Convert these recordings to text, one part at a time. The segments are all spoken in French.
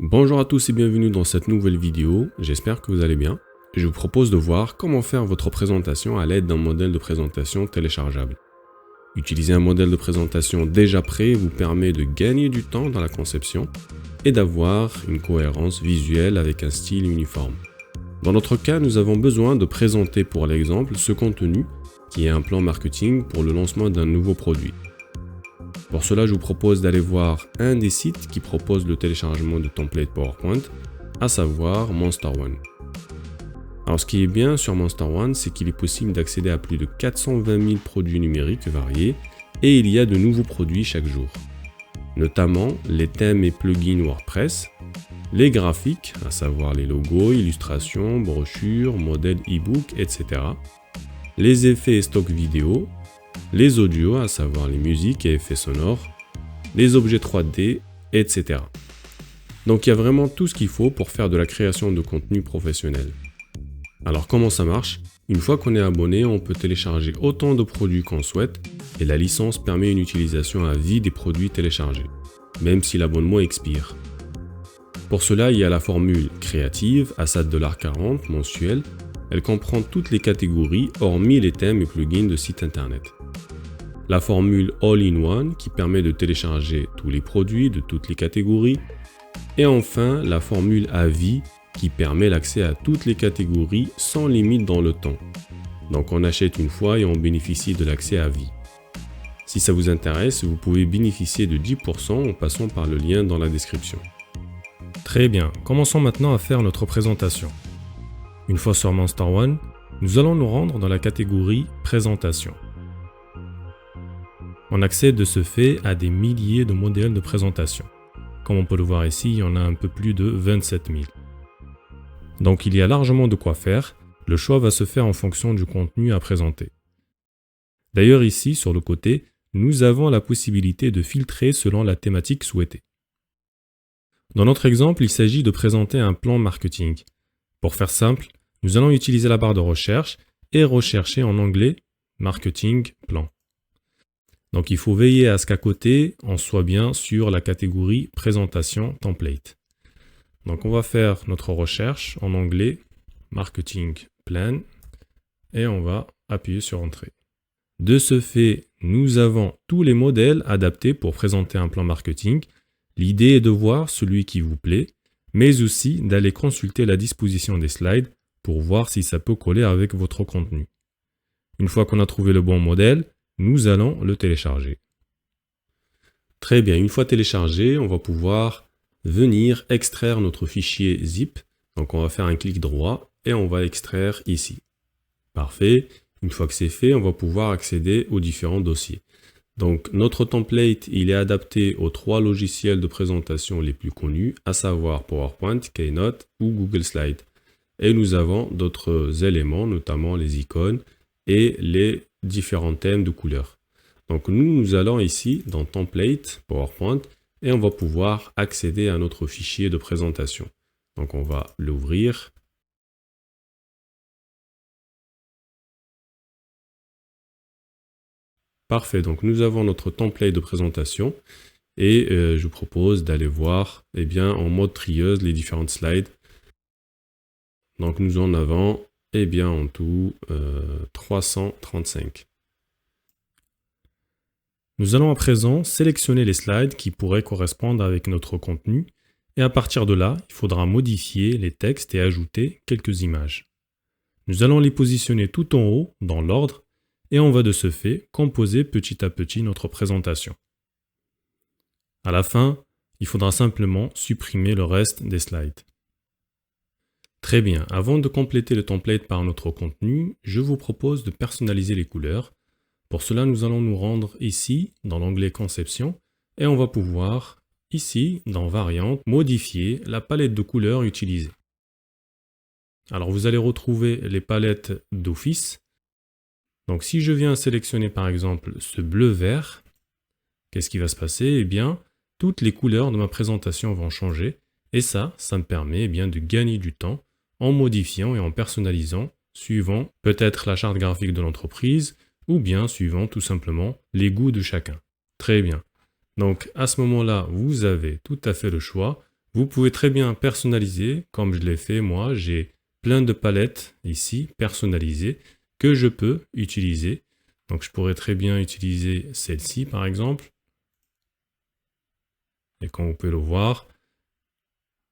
Bonjour à tous et bienvenue dans cette nouvelle vidéo, j'espère que vous allez bien. Je vous propose de voir comment faire votre présentation à l'aide d'un modèle de présentation téléchargeable. Utiliser un modèle de présentation déjà prêt vous permet de gagner du temps dans la conception et d'avoir une cohérence visuelle avec un style uniforme. Dans notre cas, nous avons besoin de présenter pour l'exemple ce contenu qui est un plan marketing pour le lancement d'un nouveau produit. Pour cela, je vous propose d'aller voir un des sites qui propose le téléchargement de templates PowerPoint, à savoir Monster One. Alors ce qui est bien sur Monster One, c'est qu'il est possible d'accéder à plus de 420 000 produits numériques variés et il y a de nouveaux produits chaque jour. Notamment les thèmes et plugins WordPress, les graphiques, à savoir les logos, illustrations, brochures, modèles e-book, etc. Les effets et stocks vidéo, les audios, à savoir les musiques et effets sonores, les objets 3D, etc. Donc il y a vraiment tout ce qu'il faut pour faire de la création de contenu professionnel. Alors comment ça marche? Une fois qu'on est abonné, on peut télécharger autant de produits qu'on souhaite et la licence permet une utilisation à vie des produits téléchargés, même si l'abonnement expire. Pour cela, il y a la formule créative à 7,40 $ mensuel. Elle comprend toutes les catégories hormis les thèmes et plugins de site internet. La formule All-in-One qui permet de télécharger tous les produits de toutes les catégories. Et enfin, la formule à vie qui permet l'accès à toutes les catégories sans limite dans le temps. Donc on achète une fois et on bénéficie de l'accès à vie. Si ça vous intéresse, vous pouvez bénéficier de 10% en passant par le lien dans la description. Très bien, commençons maintenant à faire notre présentation. Une fois sur Monster One, nous allons nous rendre dans la catégorie Présentation. On accède de ce fait à des milliers de modèles de présentation. Comme on peut le voir ici, il y en a un peu plus de 27 000. Donc il y a largement de quoi faire, le choix va se faire en fonction du contenu à présenter. D'ailleurs ici, sur le côté, nous avons la possibilité de filtrer selon la thématique souhaitée. Dans notre exemple, il s'agit de présenter un plan marketing. Pour faire simple, nous allons utiliser la barre de recherche et rechercher en anglais « Marketing Plan ». Donc il faut veiller à ce qu'à côté, on soit bien sur la catégorie « Présentation Template ». Donc on va faire notre recherche en anglais « Marketing Plan » et on va appuyer sur « Entrée ». De ce fait, nous avons tous les modèles adaptés pour présenter un plan marketing. L'idée est de voir celui qui vous plaît, mais aussi d'aller consulter la disposition des slides pour voir si ça peut coller avec votre contenu. Une fois qu'on a trouvé le bon modèle, nous allons le télécharger. Très bien, une fois téléchargé, on va pouvoir venir extraire notre fichier zip. Donc on va faire un clic droit et on va extraire ici. Parfait, une fois que c'est fait, on va pouvoir accéder aux différents dossiers. Donc notre template, il est adapté aux 3 logiciels de présentation les plus connus, à savoir PowerPoint, Keynote ou Google Slides. Et nous avons d'autres éléments, notamment les icônes et les différents thèmes de couleurs. Donc nous allons ici dans Template, PowerPoint, et on va pouvoir accéder à notre fichier de présentation. Donc on va l'ouvrir. Parfait, donc nous avons notre template de présentation et je vous propose d'aller voir en mode trieuse les différentes slides. Donc nous en avons en tout 335. Nous allons à présent sélectionner les slides qui pourraient correspondre avec notre contenu et à partir de là, il faudra modifier les textes et ajouter quelques images. Nous allons les positionner tout en haut dans l'ordre et on va de ce fait composer petit à petit notre présentation. À la fin, il faudra simplement supprimer le reste des slides. Très bien, avant de compléter le template par notre contenu, je vous propose de personnaliser les couleurs. Pour cela, nous allons nous rendre ici, dans l'onglet Conception, et on va pouvoir, ici, dans Variantes, modifier la palette de couleurs utilisée. Alors vous allez retrouver les palettes d'Office. Donc si je viens sélectionner par exemple ce bleu-vert, qu'est-ce qui va se passer? Eh bien, toutes les couleurs de ma présentation vont changer, et ça me permet de gagner du temps en modifiant et en personnalisant, suivant peut-être la charte graphique de l'entreprise, ou bien suivant tout simplement les goûts de chacun. Très bien. Donc à ce moment-là, vous avez tout à fait le choix Vous pouvez très bien personnaliser, comme je l'ai fait moi, j'ai plein de palettes ici, personnalisées, que je peux utiliser. Donc je pourrais très bien utiliser celle-ci par exemple. Et comme vous pouvez le voir,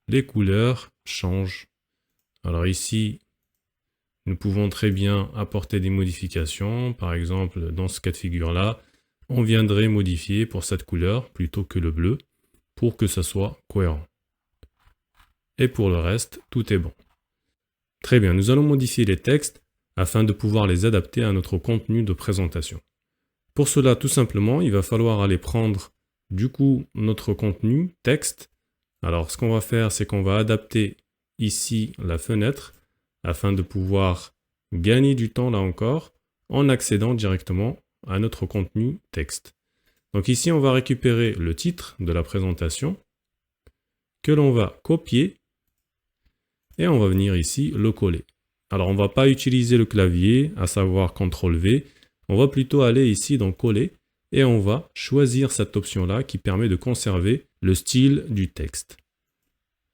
les couleurs changent. Alors ici, nous pouvons très bien apporter des modifications. Par exemple, dans ce cas de figure-là, on viendrait modifier pour cette couleur plutôt que le bleu pour que ça soit cohérent. Et pour le reste, tout est bon. Très bien, nous allons modifier les textes afin de pouvoir les adapter à notre contenu de présentation. Pour cela, tout simplement, il va falloir aller prendre du coup notre contenu texte. Alors, ce qu'on va faire, c'est qu'on va adapter ici la fenêtre afin de pouvoir gagner du temps là encore en accédant directement à notre contenu texte. Donc ici, on va récupérer le titre de la présentation que l'on va copier et on va venir ici le coller. Alors, on ne va pas utiliser le clavier, à savoir CTRL-V. On va plutôt aller ici dans coller et on va choisir cette option-là qui permet de conserver le style du texte.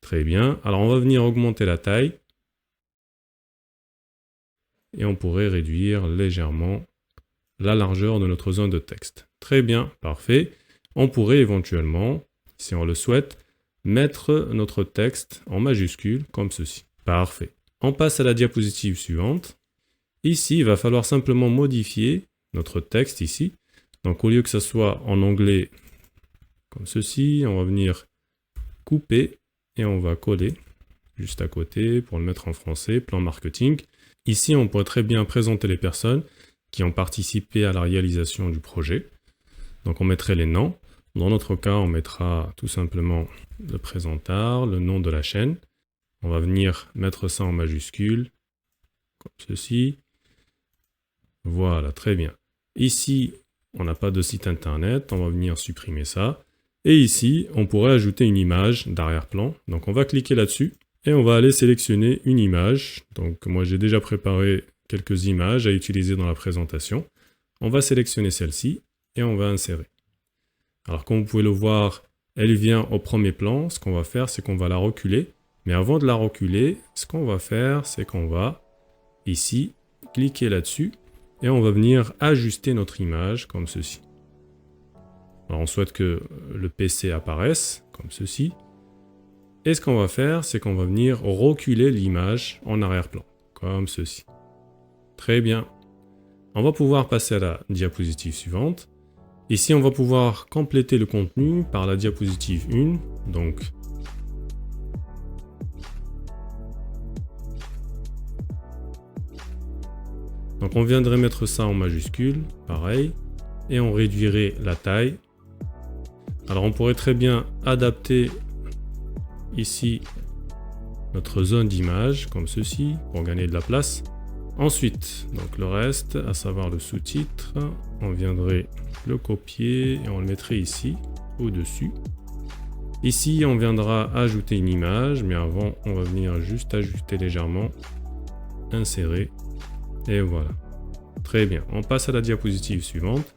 Très bien. Alors, on va venir augmenter la taille et on pourrait réduire légèrement la largeur de notre zone de texte. Très bien, parfait. On pourrait éventuellement, si on le souhaite, mettre notre texte en majuscule comme ceci. Parfait. On passe à la diapositive suivante. Ici, il va falloir simplement modifier notre texte ici. Donc au lieu que ça soit en anglais comme ceci, on va venir couper et on va coller juste à côté pour le mettre en français, plan marketing. Ici, on pourrait très bien présenter les personnes qui ont participé à la réalisation du projet. Donc on mettrait les noms. Dans notre cas, on mettra tout simplement le présenteur, le nom de la chaîne. On va venir mettre ça en majuscule, comme ceci. Voilà, très bien. Ici, on n'a pas de site internet, on va venir supprimer ça. Et ici, on pourrait ajouter une image d'arrière-plan. Donc on va cliquer là-dessus et on va aller sélectionner une image. Donc moi j'ai déjà préparé quelques images à utiliser dans la présentation. On va sélectionner celle-ci et on va insérer. Alors comme vous pouvez le voir, elle vient au premier plan. Ce qu'on va faire, c'est qu'on va la reculer. Mais avant de la reculer, ce qu'on va faire, c'est qu'on va ici cliquer là-dessus et on va venir ajuster notre image comme ceci. Alors on souhaite que le PC apparaisse comme ceci. Et ce qu'on va faire, c'est qu'on va venir reculer l'image en arrière-plan, comme ceci. Très bien. On va pouvoir passer à la diapositive suivante. Ici, on va pouvoir compléter le contenu par la diapositive 1. Donc, on viendrait mettre ça en majuscule, pareil, et on réduirait la taille. Alors, on pourrait très bien adapter ici notre zone d'image, comme ceci, pour gagner de la place. Ensuite, donc le reste, à savoir le sous-titre, on viendrait le copier et on le mettrait ici, au-dessus. Ici, on viendra ajouter une image, mais avant, on va venir juste ajouter légèrement, insérer, et voilà. Très bien, on passe à la diapositive suivante.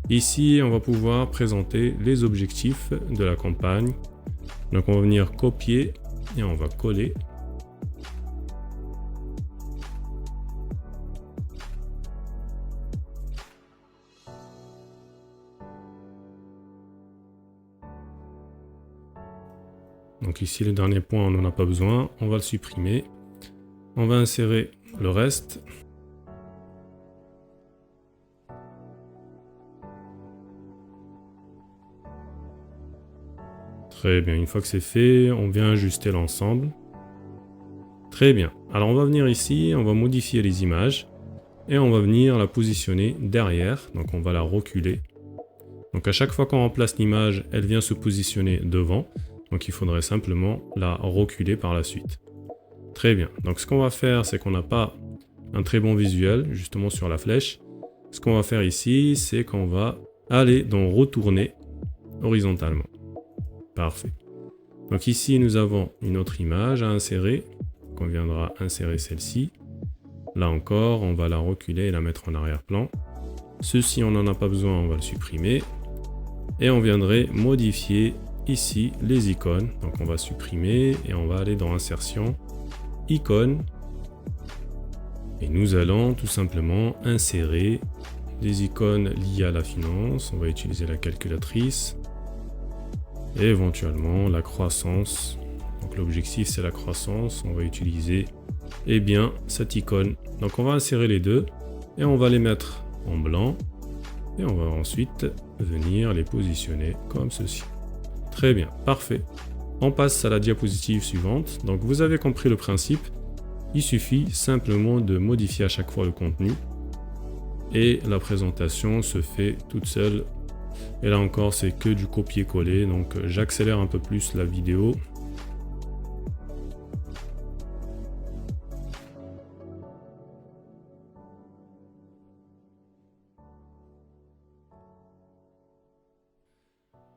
Ici, on va pouvoir présenter les objectifs de la campagne. Donc, on va venir copier et on va coller. Donc ici, le dernier point, on n'en a pas besoin. On va le supprimer. On va insérer le reste. Très bien. Une fois que c'est fait, on vient ajuster l'ensemble. Très bien. Alors, on va venir ici, on va modifier les images. Et on va venir la positionner derrière. Donc, on va la reculer. Donc, à chaque fois qu'on remplace l'image, elle vient se positionner devant. Donc, il faudrait simplement la reculer par la suite. Très bien. Donc, ce qu'on va faire, c'est qu'on n'a pas un très bon visuel, justement sur la flèche. Ce qu'on va faire ici, c'est qu'on va aller dans retourner horizontalement. Parfait. Donc, ici, nous avons une autre image à insérer. Donc, on viendra insérer celle-ci. Là encore, on va la reculer et la mettre en arrière-plan. Ceci, on n'en a pas besoin, on va le supprimer. Et on viendrait modifier ici les icônes. Donc on va supprimer et on va aller dans insertion, icônes. Et nous allons tout simplement insérer des icônes liées à la finance. On va utiliser la calculatrice et éventuellement la croissance. Donc l'objectif c'est la croissance. On va utiliser cette icône. Donc on va insérer les deux et on va les mettre en blanc et on va ensuite venir les positionner comme ceci. Très bien, parfait. On passe à la diapositive suivante. Donc vous avez compris le principe. Il suffit simplement de modifier à chaque fois le contenu et la présentation se fait toute seule. Et là encore, c'est que du copier-coller. Donc j'accélère un peu plus la vidéo.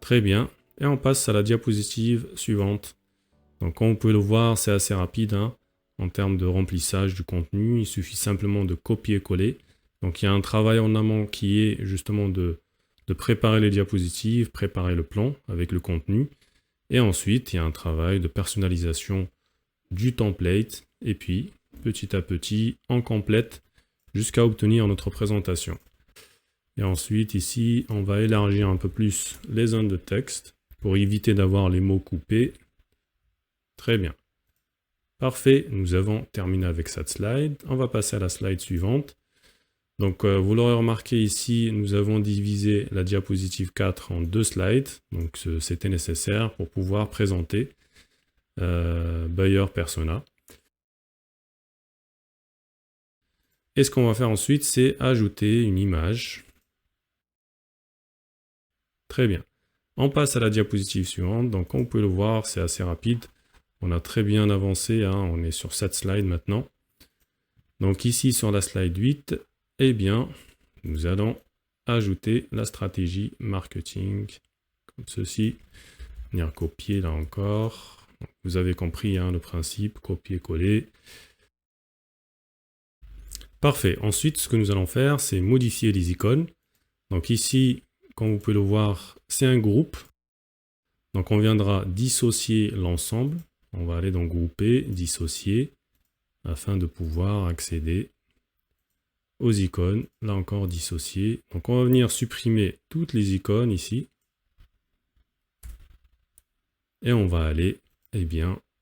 Très bien. Et on passe à la diapositive suivante. Donc comme vous pouvez le voir, c'est assez rapide en termes de remplissage du contenu. Il suffit simplement de copier-coller. Donc il y a un travail en amont qui est justement de préparer les diapositives, préparer le plan avec le contenu. Et ensuite, il y a un travail de personnalisation du template. Et puis, petit à petit, on complète jusqu'à obtenir notre présentation. Et ensuite, ici, on va élargir un peu plus les zones de texte pour éviter d'avoir les mots coupés. Très bien. Parfait, nous avons terminé avec cette slide. On va passer à la slide suivante. Donc, vous l'aurez remarqué ici, nous avons divisé la diapositive 4 en 2 slides. Donc, c'était nécessaire pour pouvoir présenter Buyer Persona. Et ce qu'on va faire ensuite, c'est ajouter une image. Très bien. On passe à la diapositive suivante. Donc, comme vous pouvez le voir, c'est assez rapide. On a très bien avancé. On est sur cette slide maintenant. Donc, ici, sur la slide 8, nous allons ajouter la stratégie marketing. Comme ceci. Venir copier là encore. Donc, vous avez compris le principe. Copier-coller. Parfait. Ensuite, ce que nous allons faire, c'est modifier les icônes. Donc, ici, comme vous pouvez le voir, c'est un groupe. Donc on viendra dissocier l'ensemble. On va aller dans grouper, dissocier, afin de pouvoir accéder aux icônes. Là encore, dissocier. Donc on va venir supprimer toutes les icônes ici. Et on va aller,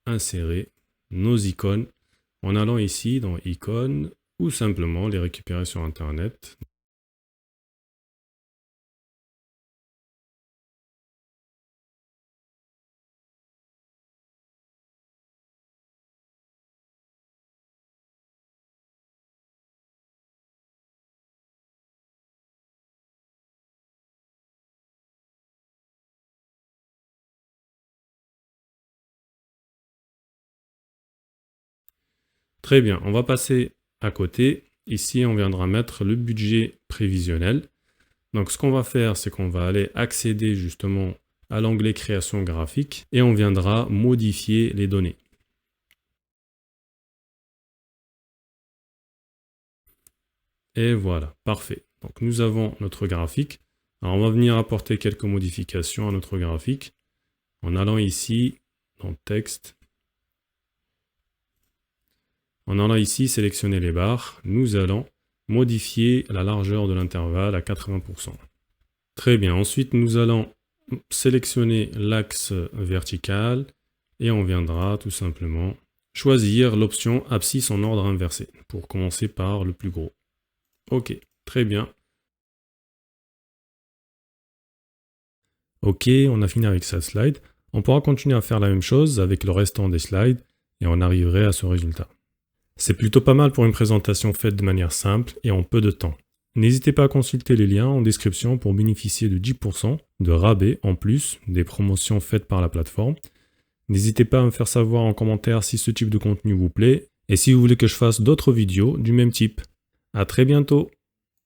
insérer nos icônes en allant ici dans icônes ou simplement les récupérer sur Internet. Très bien, on va passer à côté. Ici, on viendra mettre le budget prévisionnel. Donc, ce qu'on va faire, c'est qu'on va aller accéder justement à l'onglet création graphique et on viendra modifier les données. Et voilà, parfait. Donc, nous avons notre graphique. Alors, on va venir apporter quelques modifications à notre graphique en allant ici dans texte. En allant ici, sélectionner les barres, nous allons modifier la largeur de l'intervalle à 80%. Très bien, ensuite nous allons sélectionner l'axe vertical et on viendra tout simplement choisir l'option abscisse en ordre inversé pour commencer par le plus gros. Ok, très bien. Ok, on a fini avec cette slide. On pourra continuer à faire la même chose avec le restant des slides et on arriverait à ce résultat. C'est plutôt pas mal pour une présentation faite de manière simple et en peu de temps. N'hésitez pas à consulter les liens en description pour bénéficier de 10% de rabais en plus des promotions faites par la plateforme. N'hésitez pas à me faire savoir en commentaire si ce type de contenu vous plaît et si vous voulez que je fasse d'autres vidéos du même type. À très bientôt!